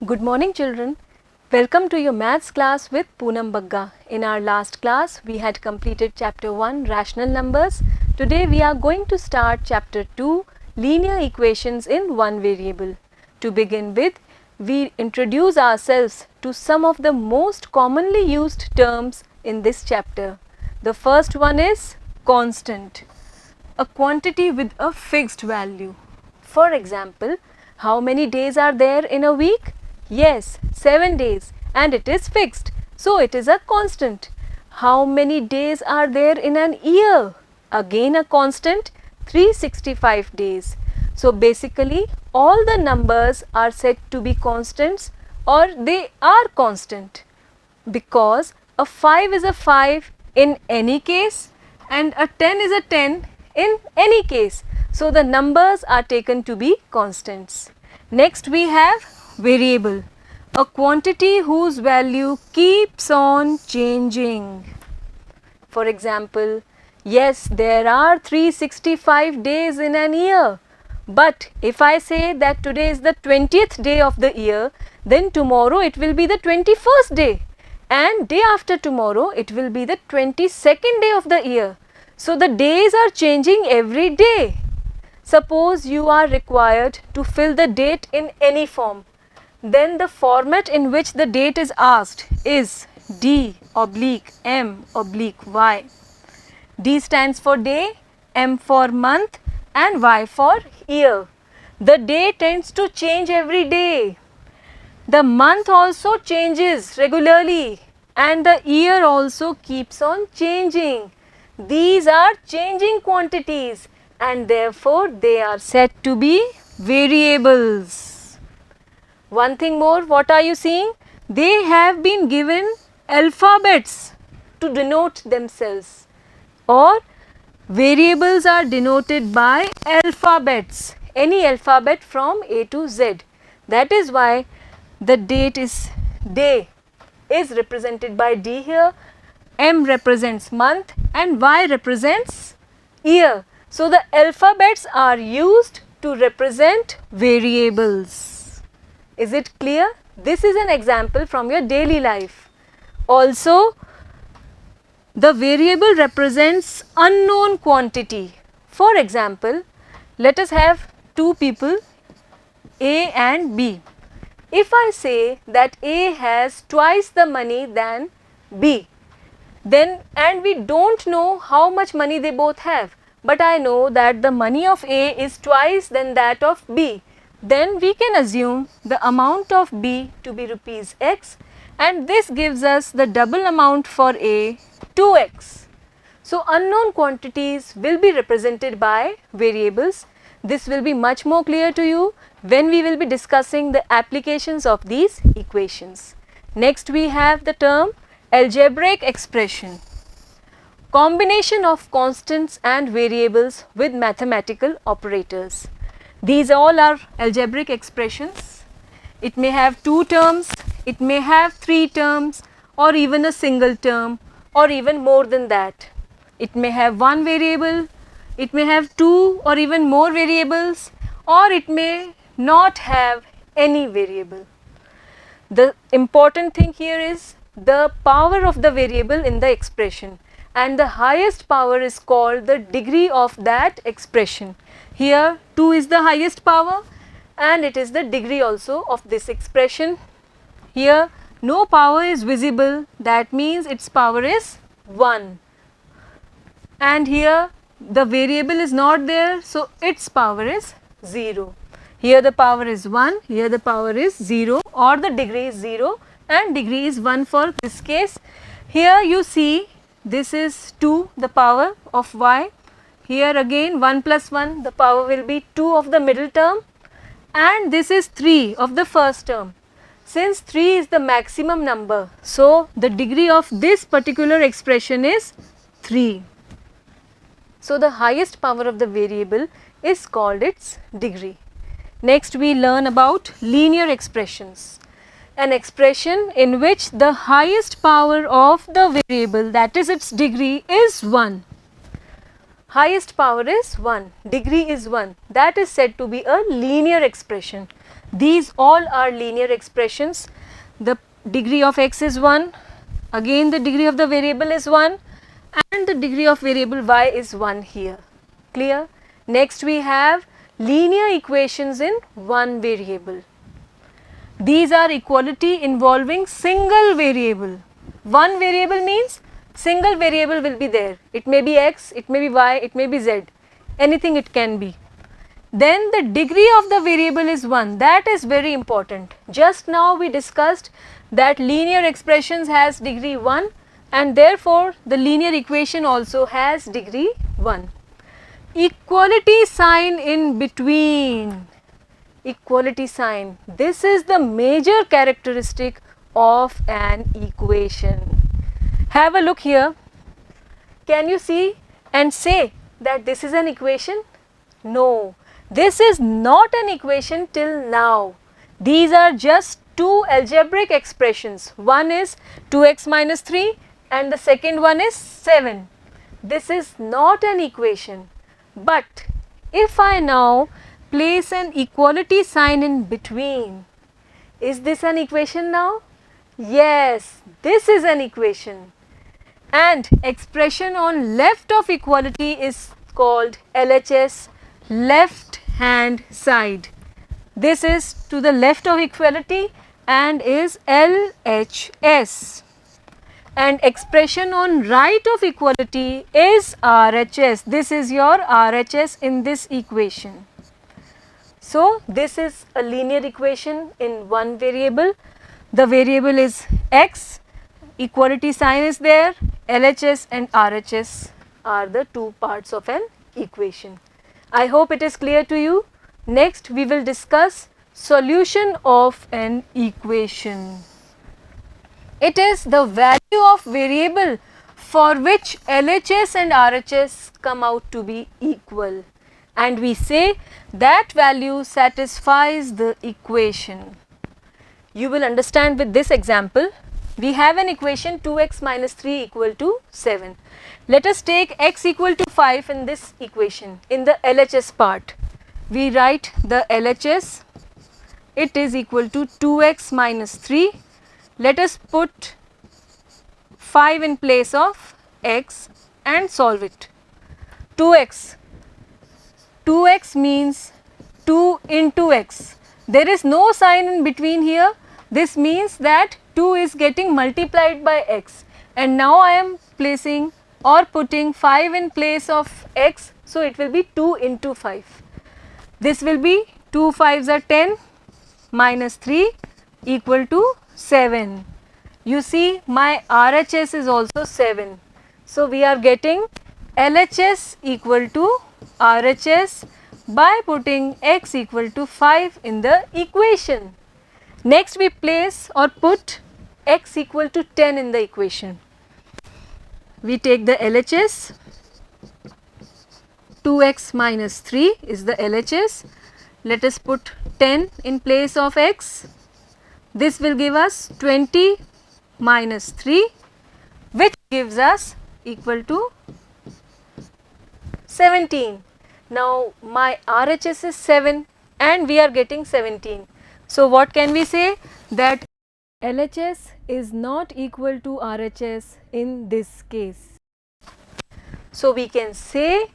Good morning children. Welcome to your maths class with Poonam Bagga. In our last class, we had completed chapter 1 rational numbers. Today we are going to start chapter 2 linear equations in one variable. To begin with, we introduce ourselves to some of the most commonly used terms in this chapter. The first one is constant, a quantity with a fixed value. For example, how many days are there in a week? Yes, 7 days, and it is fixed, so it is a constant. How many days are there in an year? Again a constant, 365 days. So basically all the numbers are said to be constants or they are constant because a 5 is a 5 in any case and a 10 is a 10 in any case. So the numbers are taken to be constants. Next we have variable, a quantity whose value keeps on changing. For example, yes, there are 365 days in an year. But if I say that today is the 20th day of the year, then tomorrow it will be the 21st day. And day after tomorrow it will be the 22nd day of the year. So the days are changing every day. Suppose you are required to fill the date in any form. Then the format in which the date is asked is D/M/Y. D stands for day, M for month and Y for year. The day tends to change every day. The month also changes regularly and the year also keeps on changing. These are changing quantities and therefore they are said to be variables. One thing more, what are you seeing? They have been given alphabets to denote themselves, or variables are denoted by alphabets, any alphabet from A to Z. That is why the date is day is represented by D here, M represents month and Y represents year. So the alphabets are used to represent variables. Is it clear? This is an example from your daily life. Also, the variable represents unknown quantity. For example, let us have two people A and B. If I say that A has twice the money than B, then and we don't know how much money they both have, but I know that the money of A is twice than that of B, then we can assume the amount of B to be rupees X and this gives us the double amount for A, 2x. So unknown quantities will be represented by variables. This will be much more clear to you when we will be discussing the applications of these equations. Next we have the term algebraic expression, combination of constants and variables with mathematical operators. These all are algebraic expressions. It may have two terms, it may have three terms or even a single term or even more than that. It may have one variable, it may have two or even more variables, or it may not have any variable. The important thing here is the power of the variable in the expression, and the highest power is called the degree of that expression. Here 2 is the highest power and it is the degree also of this expression. Here no power is visible, that means its power is 1, and here the variable is not there, so its power is 0. Here the power is 1, here the power is 0, or the degree is 0 and degree is 1 for this case. Here you see this is 2, the power of y. Here again 1 plus 1, the power will be 2 of the middle term, and this is 3 of the first term. Since 3 is the maximum number, so the degree of this particular expression is 3. So the highest power of the variable is called its degree. Next we learn about linear expressions, an expression in which the highest power of the variable, that is its degree, is 1. Highest power is 1, degree is 1, that is said to be a linear expression. These all are linear expressions. The degree of x is 1, again the degree of the variable is 1, and the degree of variable y is 1 here. Clear? Next we have linear equations in one variable. These are equality involving single variable. One variable means single variable will be there. It may be x, it may be y, it may be z, anything it can be. Then the degree of the variable is 1. That is very important. Just now we discussed that linear expressions has degree 1, and therefore the linear equation also has degree 1. Equality sign in between. Equality sign. This is the major characteristic of an equation. Have a look here. Can you see and say that this is an equation? No, this is not an equation till now. These are just two algebraic expressions. One is 2x minus 3 and the second one is 7. This is not an equation. But if I now place an equality sign in between, is this an equation now? Yes, this is an equation. And expression on left of equality is called LHS, left hand side. This is to the left of equality and is LHS. And expression on right of equality is RHS. This is your RHS in this equation. So this is a linear equation in one variable. The variable is x, equality sign is there, LHS and RHS are the two parts of an equation. I hope it is clear to you. Next we will discuss solution of an equation. It is the value of variable for which LHS and RHS come out to be equal, and we say that value satisfies the equation. You will understand with this example. We have an equation 2x minus 3 equal to 7. Let us take x equal to 5 in this equation. In the LHS part, we write the LHS. It is equal to 2x minus 3. Let us put 5 in place of x and solve it. 2x. 2x means 2 into x. There is no sign in between here. This means that 2 is getting multiplied by x, and now I am placing or putting 5 in place of x, so it will be 2 into 5. This will be 2 5s are 10 minus 3 equal to 7. You see my RHS is also 7. So we are getting LHS equal to RHS by putting x equal to 5 in the equation. Next we place or put x equal to 10 in the equation. We take the LHS, 2x minus 3 is the LHS. Let us put 10 in place of x. This will give us 20 minus 3, which gives us equal to 17. Now my RHS is 7 and we are getting 17. So what can we say? That LHS is not equal to RHS in this case. So we can say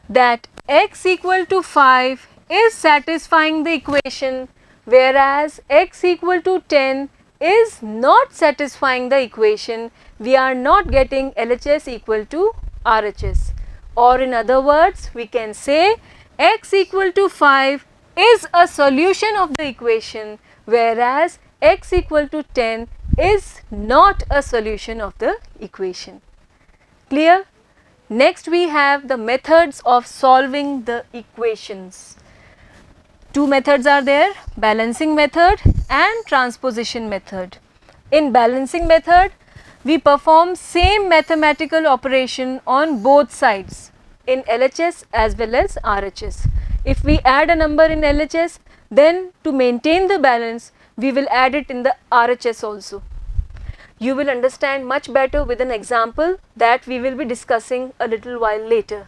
that x equal to 5 is satisfying the equation, whereas x equal to 10 is not satisfying the equation. We are not getting LHS equal to RHS. Or in other words, we can say x equal to 5 is a solution of the equation, whereas x equal to 10 is not a solution of the equation. Clear? Next we have the methods of solving the equations. Two methods are there, balancing method and transposition method. In balancing method, we perform same mathematical operation on both sides, in LHS as well as RHS. If we add a number in LHS, then to maintain the balance, we will add it in the RHS also. You will understand much better with an example that we will be discussing a little while later.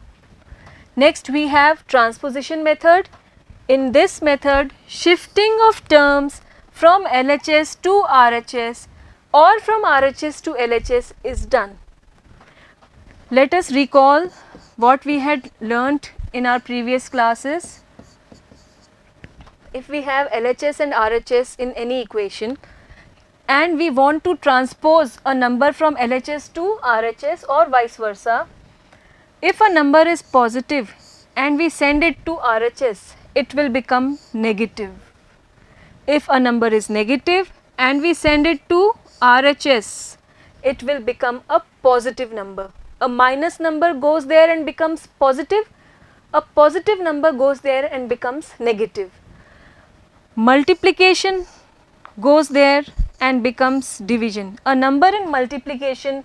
Next we have transposition method. In this method, shifting of terms from LHS to RHS or from RHS to LHS is done. Let us recall what we had learnt in our previous classes. If we have LHS and RHS in any equation and we want to transpose a number from LHS to RHS or vice versa, if a number is positive and we send it to RHS, it will become negative. If a number is negative and we send it to RHS, it will become a positive number. A minus number goes there and becomes positive. A positive number goes there and becomes negative. Multiplication goes there and becomes division. A number in multiplication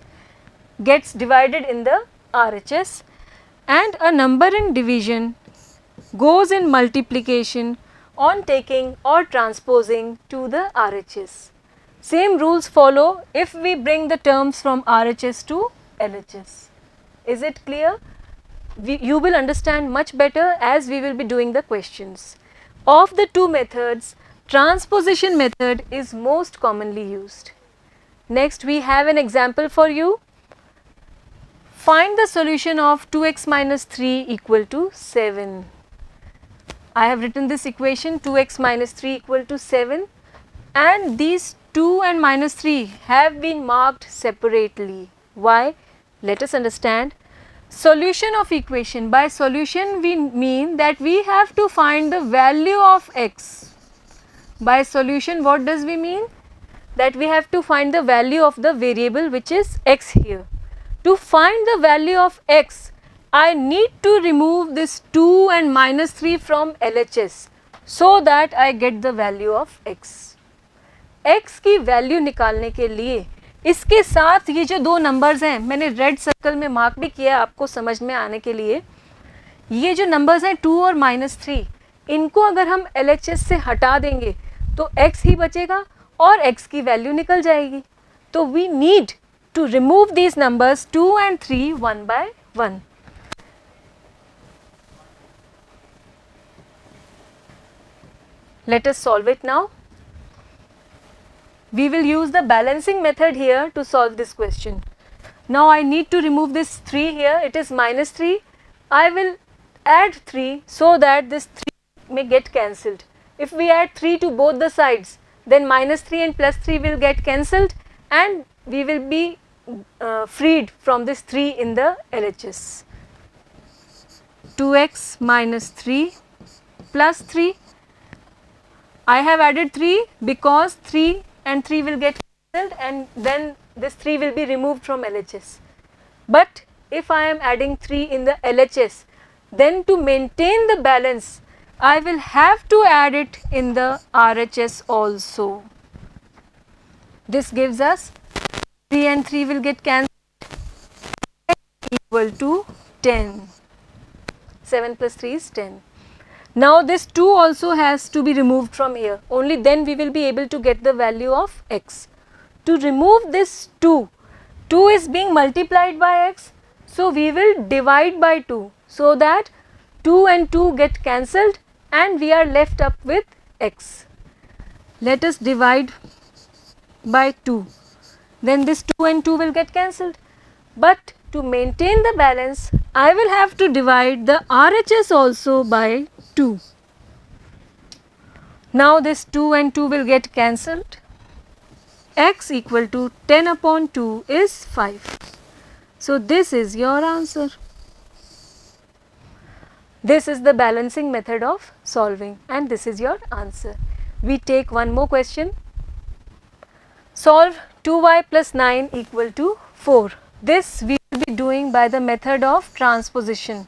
gets divided in the RHS and a number in division goes in multiplication on taking or transposing to the RHS. Same rules follow if we bring the terms from RHS to LHS. Is it clear? You will understand much better as we will be doing the questions. Of the two methods, transposition method is most commonly used. Next we have an example for you. Find the solution of 2x minus 3 equal to 7. I have written this equation 2x minus 3 equal to 7 and these 2 and minus 3 have been marked separately. Why? Let us understand. Solution of equation. By solution we mean that we have to find the value of x. By solution what does we mean? That we have to find the value of the variable which is x here. To find the value of x, I need to remove this 2 and minus 3 from LHS so that I get the value of x. x की value निकालने के लिए इसके साथ ये जो दो numbers हैं मैंने रेड सर्कल में मार्क भी किया आपको समझ में आने के लिए. ये जो नंबर्स हैं 2 और -3 इनको अगर हम LHS से हटा देंगे तो x ही बचेगा और x की वैल्यू निकल जाएगी. तो we need to remove these numbers 2 and 3 one by one. Let us solve it now. We will use the balancing method here to solve this question. Now I need to remove this 3 here, it is -3. I will add 3 so that this 3 may get cancelled. If we add 3 to both the sides, then -3 and +3 will get cancelled and we will be freed from this 3 in the LHS. 2x minus 3 plus 3. I have added 3 because 3 and 3 will get cancelled and then this 3 will be removed from LHS. But if I am adding 3 in the LHS, then to maintain the balance, I will have to add it in the RHS also. This gives us 3 and 3 will get cancelled equal to 10. 7 plus 3 is 10. Now this 2 also has to be removed from here, only then we will be able to get the value of x. To remove this 2, 2 is being multiplied by x, so we will divide by 2 so that 2 and 2 get cancelled and we are left up with x. Let us divide by 2, then this 2 and 2 will get cancelled, but to maintain the balance I will have to divide the RHS also by 2. Now this 2 and 2 will get cancelled. X equal to 10 upon 2 is 5. So this is your answer. This is the balancing method of solving and this is your answer. We take one more question. Solve 2y plus 9 equal to 4. This we will be doing by the method of transposition.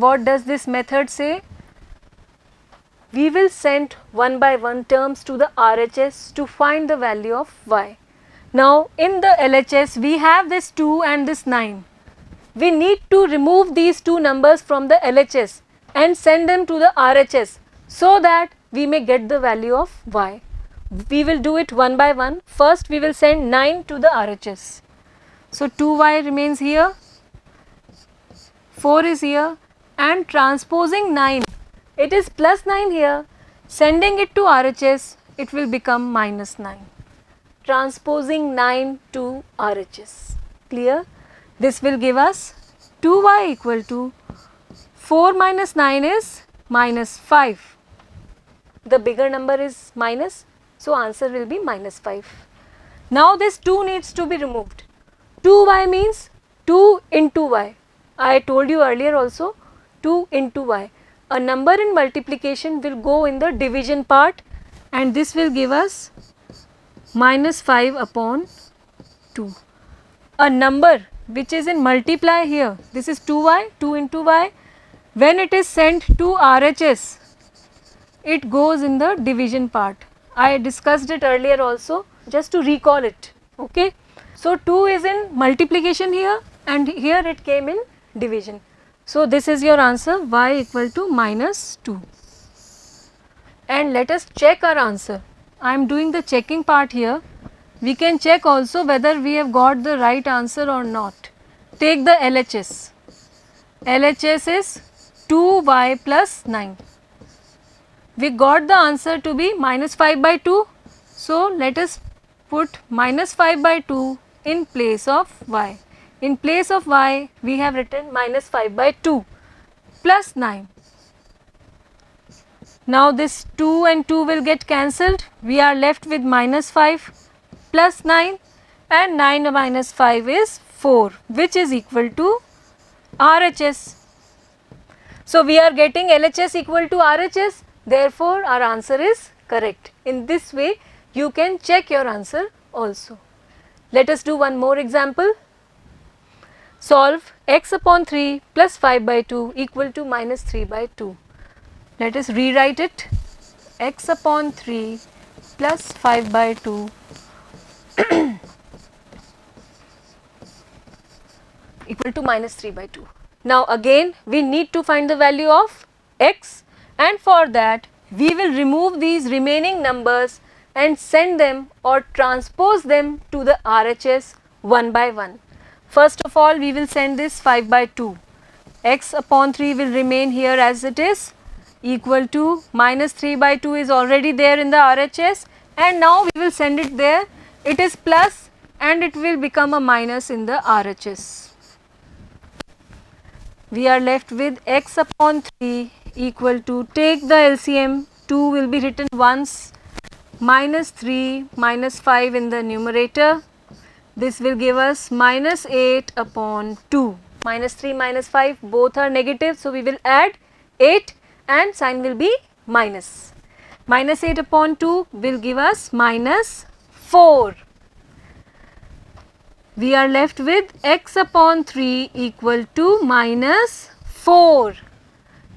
What does this method say? We will send one by one terms to the RHS to find the value of y. Now in the LHS we have this 2 and this 9. We need to remove these two numbers from the LHS and send them to the RHS so that we may get the value of y. We will do it one by one. First we will send 9 to the RHS. So 2y remains here, 4 is here and transposing 9, it is plus 9 here, sending it to RHS, it will become minus 9. Transposing 9 to RHS. Clear? This will give us 2y equal to 4 minus 9 is minus 5. The bigger number is minus, so answer will be minus 5. Now this 2 needs to be removed. 2y means 2 into y. I told you earlier also 2 into y. A number in multiplication will go in the division part and this will give us minus 5 upon 2. A number which is in multiply here, this is 2y, 2 into y. When it is sent to RHS, it goes in the division part. I discussed it earlier also, just to recall it. Okay. So 2 is in multiplication here and here it came in division. So this is your answer, y equal to minus 2. And let us check our answer. I am doing the checking part here. We can check also whether we have got the right answer or not. Take the LHS. LHS is 2y plus 9. We got the answer to be minus 5 by 2. So let us put minus 5 by 2 in place of y. In place of y, we have written minus 5 by 2 plus 9. Now this 2 and 2 will get cancelled. We are left with minus 5 plus 9 and 9 minus 5 is 4, which is equal to RHS. So we are getting LHS equal to RHS. Therefore, our answer is correct. In this way, you can check your answer also. Let us do one more example. Solve x upon 3 plus 5 by 2 equal to minus 3 by 2. Let us rewrite it. X upon 3 plus 5 by 2 equal to minus 3 by 2. Now again we need to find the value of x, and for that we will remove these remaining numbers and send them or transpose them to the RHS one by one. First of all, we will send this 5 by 2. X upon 3 will remain here as it is, equal to minus 3 by 2 is already there in the RHS, and now we will send it there. It is plus and it will become a minus in the RHS. We are left with x upon 3 equal to, take the LCM, 2 will be written once, minus 3 minus 5 in the numerator. This will give us minus 8 upon 2. Minus 3 minus 5 both are negative, so we will add 8 and sign will be minus. Minus 8 upon 2 will give us minus 4. We are left with x upon 3 equal to minus 4.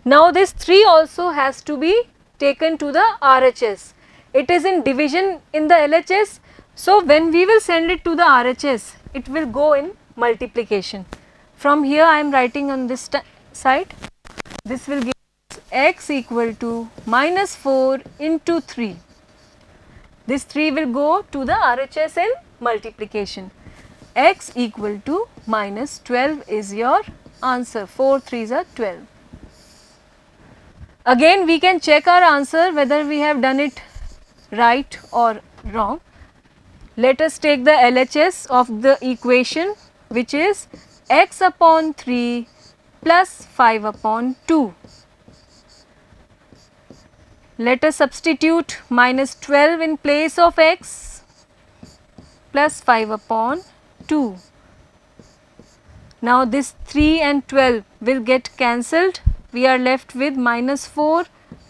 Now this 3 also has to be taken to the RHS. It is in division in the LHS. So when we will send it to the RHS, it will go in multiplication. From here I am writing on this side. This will give us x equal to minus 4 into 3. This 3 will go to the RHS in multiplication. X equal to minus 12 is your answer. 4 3s are 12. Again we can check our answer whether we have done it right or wrong. Let us take the LHS of the equation, which is x upon 3 plus 5 upon 2. Let us substitute minus 12 in place of x plus 5 upon 2. Now this 3 and 12 will get cancelled. We are left with minus 4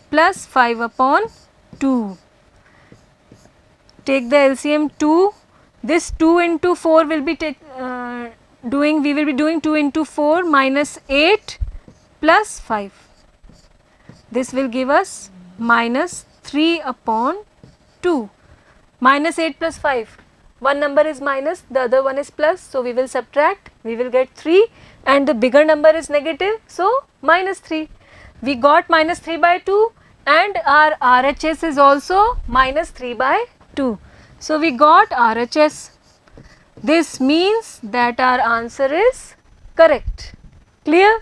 plus 5 upon 2. Take the LCM 2. This 2 into 4 will be we will be doing 2 into 4 minus 8 plus 5. This will give us minus 3 upon 2. Minus 8 plus 5. One number is minus, the other one is plus. So we will subtract. We will get 3 and the bigger number is negative. So minus 3. We got minus 3 by 2 and our RHS is also minus 3 by 2. So we got RHS. This means that our answer is correct. Clear?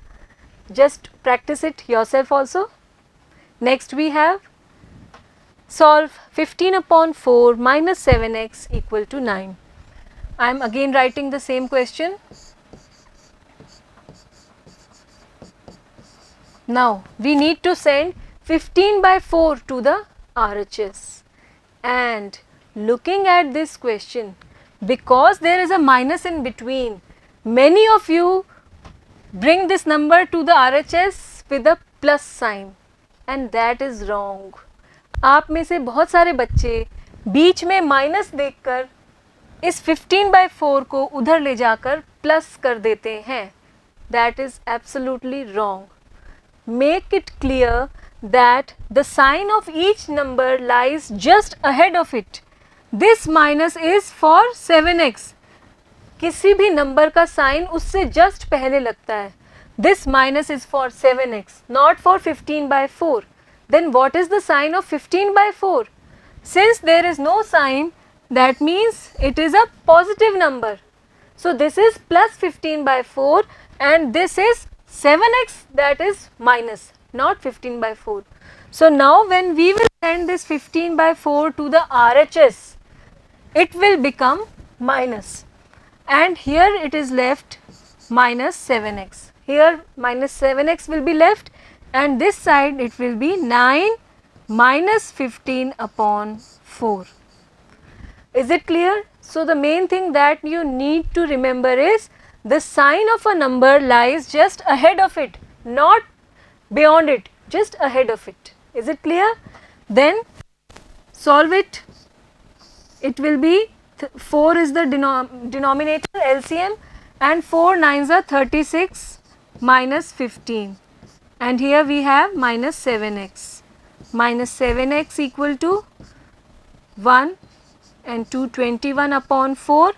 Just practice it yourself also. Next we have solve 15 upon 4 minus 7x equal to 9. I am again writing the same question. Now we need to send 15 by 4 to the RHS, and looking at this question, because there is a minus in between, many of you bring this number to the RHS with a plus sign, and that is wrong. आप में से बहुत सारे बच्चे बीच में minus देखकर इस 15 by 4 को उधर ले जाकर प्लस कर देते हैं. That is absolutely wrong. Make it clear that the sign of each number lies just ahead of it. This minus is for 7x. किसी भी नंबर का साइन उससे जस्ट पहले लगता है. This minus is for 7x, not for 15 by 4. Then what is the sign of 15 by 4? Since there is no sign, that means it is a positive number. So this is plus 15 by 4 and this is 7x, that is minus, not 15 by 4. So now when we will send this 15 by 4 to the RHS, it will become minus, and here it is left minus 7x. Here minus 7x will be left, and this side it will be 9 minus 15 upon 4. Is it clear? So the main thing that you need to remember is the sign of a number lies just ahead of it, not beyond it, just ahead of it. Is it clear? Then solve it. It will be 4 is the denominator LCM, and 4 9s are 36 minus 15, and here we have minus 7x. Minus 7x equal to 1 and 221 upon 4.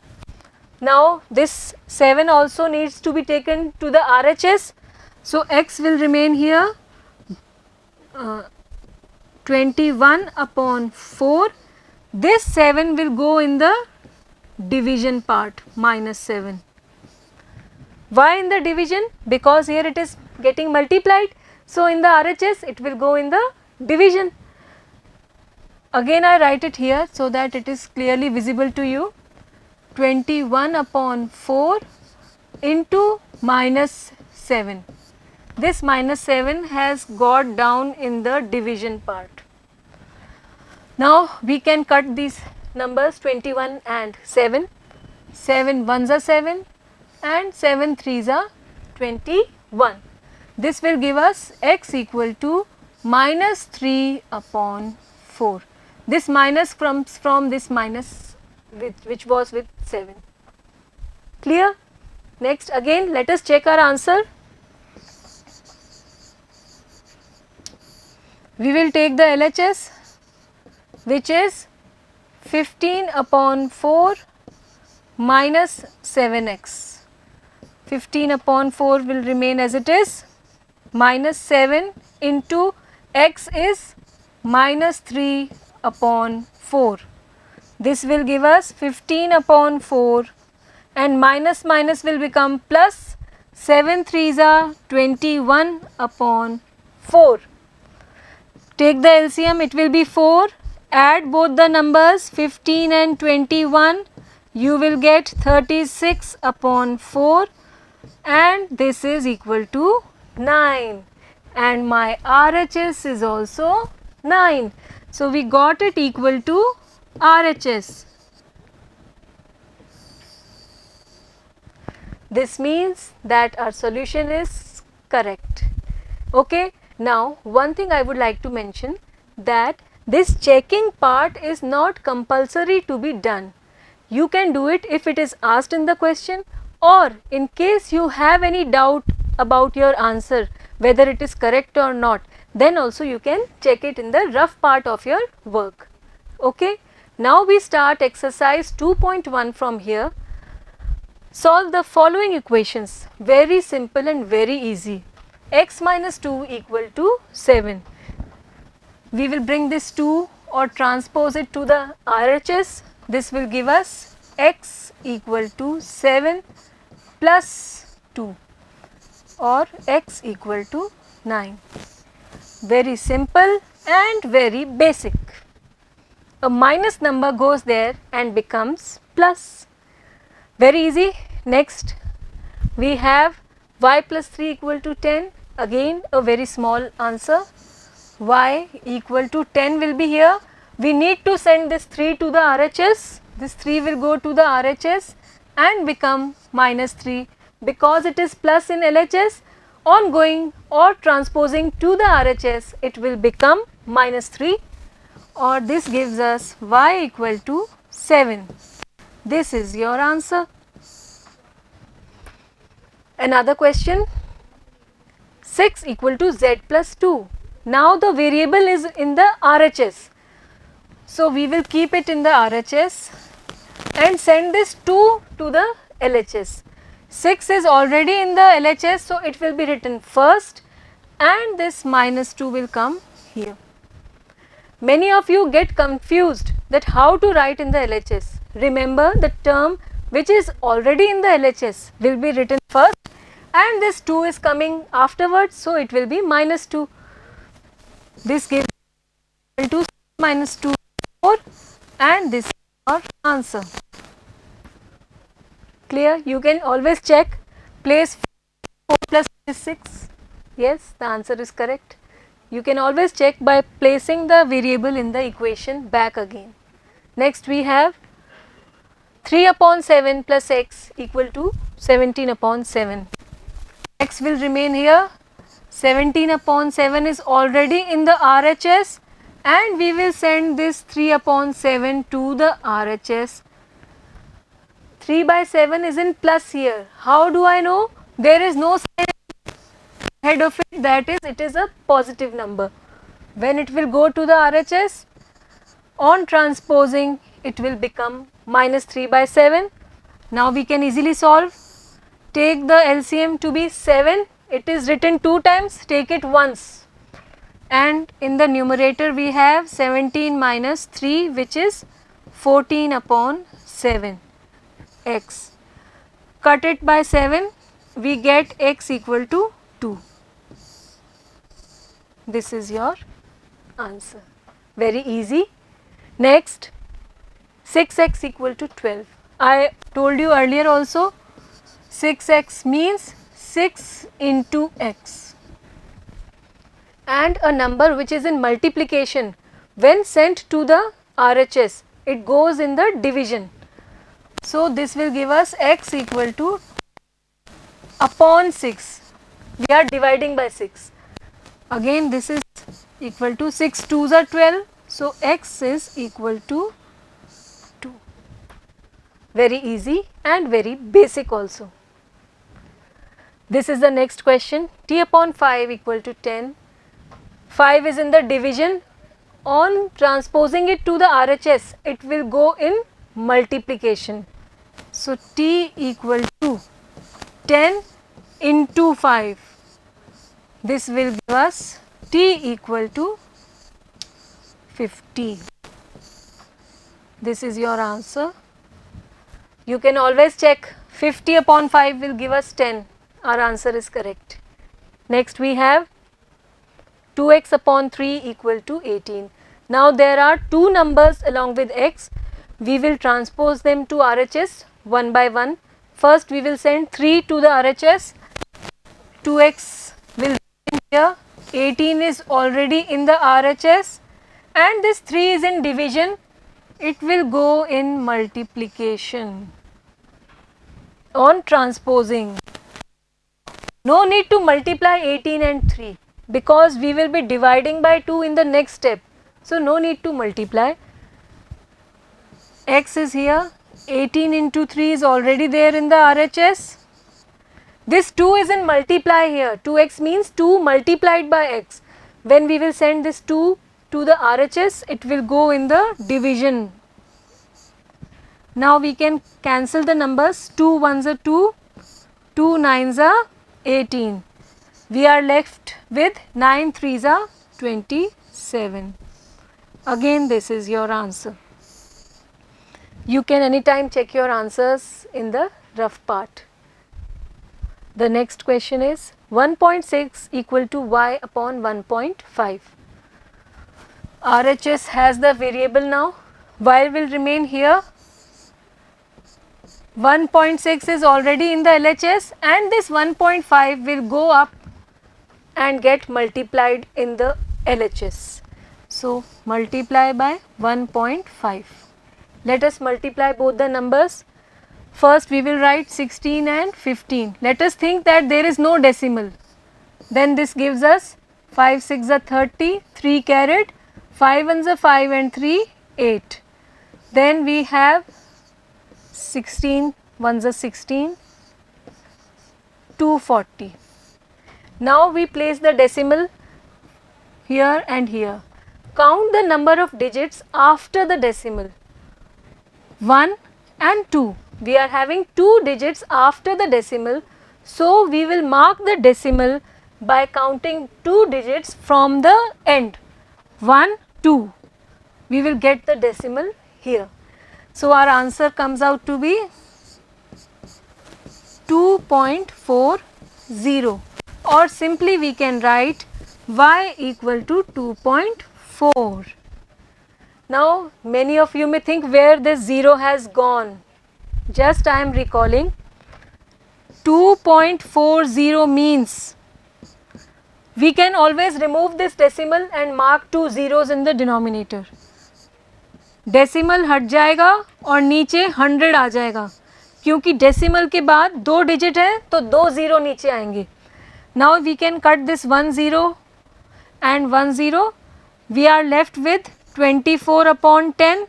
Now this 7 also needs to be taken to the RHS. So x will remain here 21 upon 4. This 7 will go in the division part, minus 7. Why in the division? Because here it is getting multiplied. So in the RHS it will go in the division. Again I write it here so that it is clearly visible to you. 21 upon 4 into minus 7. This minus 7 has got down in the division part. Now we can cut these numbers 21 and 7. 7 1s are 7 and 7 3s are 21. This will give us x equal to minus 3 upon 4. This minus comes from this minus which was with 7. Clear? Next again let us check our answer. We will take the LHS, which is 15 upon 4 minus 7x. 15 upon 4 will remain as it is, minus 7 into x is minus 3 upon 4. This will give us 15 upon 4, and minus minus will become plus. 7 3s are 21 upon 4. Take the LCM, it will be 4. Add both the numbers 15 and 21, you will get 36 upon 4, and this is equal to 9, and my RHS is also 9. So we got it equal to RHS. This means that our solution is correct. Okay. Now one thing I would like to mention, that this checking part is not compulsory to be done. You can do it if it is asked in the question, or in case you have any doubt about your answer, whether it is correct or not, then also you can check it in the rough part of your work. Okay. Now we start exercise 2.1 from here. Solve the following equations. Very simple and very easy. X minus 2 equal to 7. We will bring this 2 or transpose it to the RHS. This will give us x equal to 7 plus 2, or x equal to 9. Very simple and very basic. A minus number goes there and becomes plus. Very easy. Next we have y plus 3 equal to 10. Again a very small answer. Y equal to 10 will be here. We need to send this 3 to the RHS. This 3 will go to the RHS and become minus 3 because it is plus in LHS. On going or transposing to the RHS, it will become minus 3, or this gives us y equal to 7. This is your answer. Another question, 6 equal to z plus 2. Now the variable is in the RHS. So we will keep it in the RHS and send this 2 to the LHS. 6 is already in the LHS, so it will be written first and this minus 2 will come here. Many of you get confused that how to write in the LHS. Remember, the term which is already in the LHS will be written first and this 2 is coming afterwards, so it will be minus 2. This gives 2 minus 2 4 and this is your answer. Clear? You can always check, place 4 plus 6. Yes, the answer is correct. You can always check by placing the variable in the equation back again. Next we have 3 upon 7 plus x equal to 17 upon 7. X will remain here. 17 upon 7 is already in the RHS and we will send this 3 upon 7 to the RHS. 3 by 7 is in plus here. How do I know? There is no sign ahead of it, that is, it is a positive number. When it will go to the RHS, on transposing it will become minus 3 by 7. Now we can easily solve. Take the LCM to be 7. It is written 2 times, take it once. And in the numerator we have 17 minus 3, which is 14 upon 7 x. Cut it by 7, we get x equal to 2. This is your answer. Very easy. Next, 6x equal to 12. I told you earlier also, 6x means 6 into x. And a number which is in multiplication, when sent to the RHS, it goes in the division. So this will give us x equal to upon 6. We are dividing by 6. Again this is equal to 6 2s are 12. So x is equal to 2. Very easy and very basic also. This is the next question. T upon 5 equal to 10. 5 is in the division. On transposing it to the RHS, it will go in multiplication. So T equal to 10 into 5. This will give us T equal to 50. This is your answer. You can always check, 50 upon 5 will give us 10. Our answer is correct. Next we have 2x upon 3 equal to 18. Now there are two numbers along with x. We will transpose them to RHS one by one. First we will send 3 to the RHS. 2x will be here. 18 is already in the RHS and this 3 is in division. It will go in multiplication. On transposing, no need to multiply 18 and 3 because we will be dividing by 2 in the next step. So no need to multiply. X is here, 18 into 3 is already there in the RHS. This 2 is in multiply here, 2x means 2 multiplied by x. When we will send this 2 to the RHS, it will go in the division. Now we can cancel the numbers, 2 1s are 2, 2 9s are 18. We are left with 9 3s are 27. Again this is your answer. You can anytime check your answers in the rough part. The next question is 1.6 equal to y upon 1.5. RHS has the variable now. Y will remain here. 1.6 is already in the LHS and this 1.5 will go up and get multiplied in the LHS. So, multiply by 1.5. Let us multiply both the numbers. First we will write 16 and 15. Let us think that there is no decimal. Then this gives us 5 6 are 30, 3 carat, 5 ones are 5 and 3 8. Then we have 16 ones are 16, 240. Now we place the decimal here and here. Count the number of digits after the decimal. 1 and 2. We are having 2 digits after the decimal. So we will mark the decimal by counting 2 digits from the end. 1, 2. We will get the decimal here. So our answer comes out to be 2.40, or simply we can write y equal to 2.4. Now many of you may think where this 0 has gone. Just I am recalling 2.40 means we can always remove this decimal and mark 2 zeros in the denominator. Decimal हट जाएगा और नीचे 100 आ जाएगा, क्योंकि decimal के बाद 2 digit है तो 2 ज़ीरो नीचे आएंगे. Now we can cut this 1 0 and 1 0. We are left with 24 upon 10.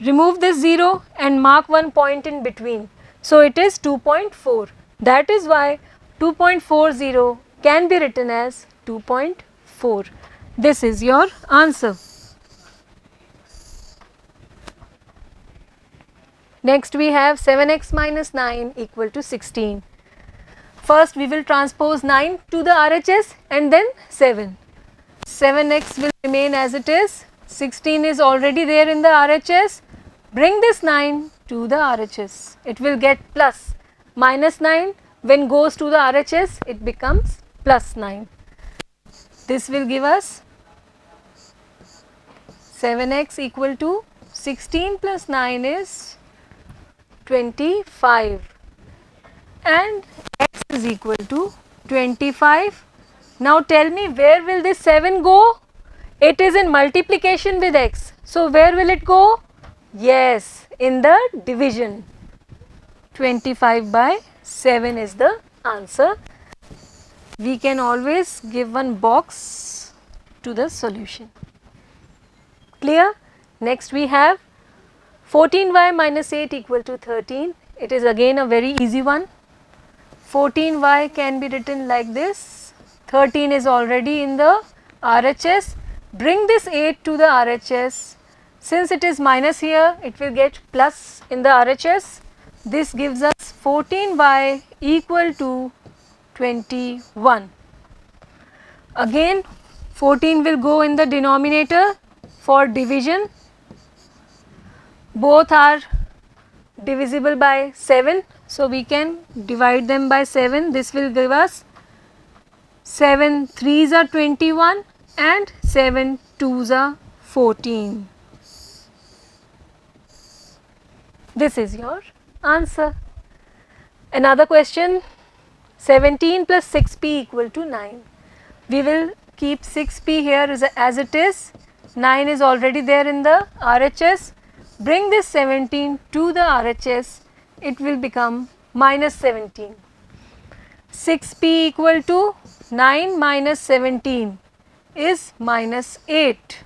Remove this 0 and mark one point in between. So it is 2.4. That is why 2.40 can be written as 2.4. This is your answer. Next we have 7x minus 9 equal to 16. First we will transpose 9 to the RHS and then 7. 7x will remain as it is. 16 is already there in the RHS. Bring this 9 to the RHS. It will get plus. Minus 9 when goes to the RHS, it becomes plus 9. This will give us 7x equal to 16 plus 9 is 25 and x is equal to 25. Now tell me, where will this 7 go? It is in multiplication with x. So where will it go? Yes, in the division. 25 by 7 is the answer. We can always give one box to the solution. Clear? Next we have 14y minus 8 equal to 13. It is again a very easy one. 14y can be written like this. 13 is already in the RHS. Bring this 8 to the RHS. Since it is minus here, it will get plus in the RHS. This gives us 14y equal to 21. Again 14 will go in the denominator for division. Both are divisible by 7. So we can divide them by 7. This will give us 7 3s are 21 and 7 2s are 14. This is your answer. Another question, 17 plus 6p equal to 9. We will keep 6p here as it is. 9 is already there in the RHS. Bring this 17 to the RHS, it will become minus 17. 6p equal to 9 minus 17 is minus 8.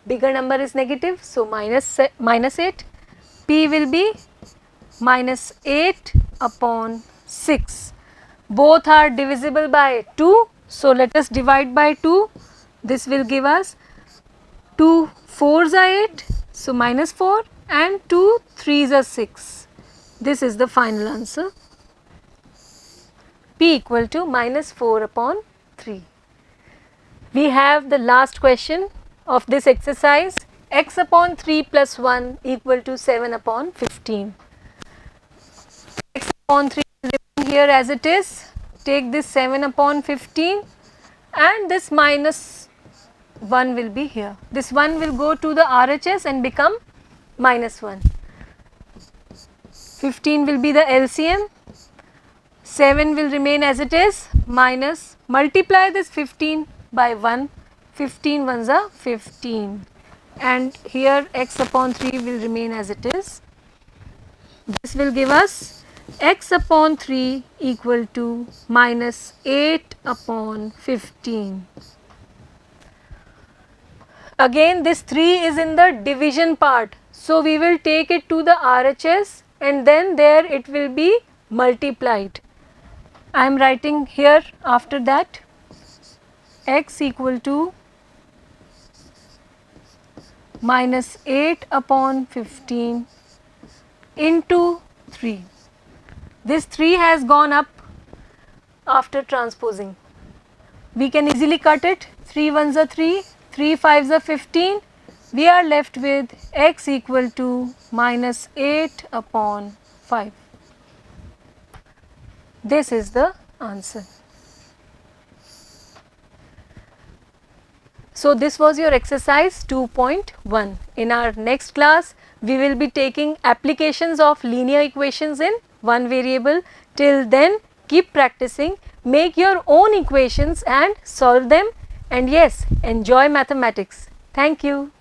Bigger number is negative, so minus 8. P will be minus 8 upon 6. Both are divisible by 2. So let us divide by 2. This will give us 2 4s are 8, so minus 4, and 2 3s are 6. This is the final answer. P equal to minus 4 upon 3. We have the last question of this exercise, x upon 3 plus 1 equal to 7 upon 15. X upon 3 will remain here as it is. Take this 7 upon 15 and this minus 1 will be here. This 1 will go to the RHS and become minus 1. 15 will be the LCM. 7 will remain as it is, minus, multiply this 15 by 1, 15 ones are 15, and here x upon 3 will remain as it is. This will give us x upon 3 equal to minus 8 upon 15. Again this 3 is in the division part, so we will take it to the RHS and then there it will be multiplied. I am writing here after that x equal to minus 8 upon 15 into 3. This 3 has gone up after transposing. We can easily cut it. 3 ones are 3, 3 fives are 15. We are left with x equal to minus 8 upon 5. This is the answer. So this was your exercise 2.1. In our next class, we will be taking applications of linear equations in one variable. Till then, keep practicing, make your own equations and solve them, and yes, enjoy mathematics. Thank you.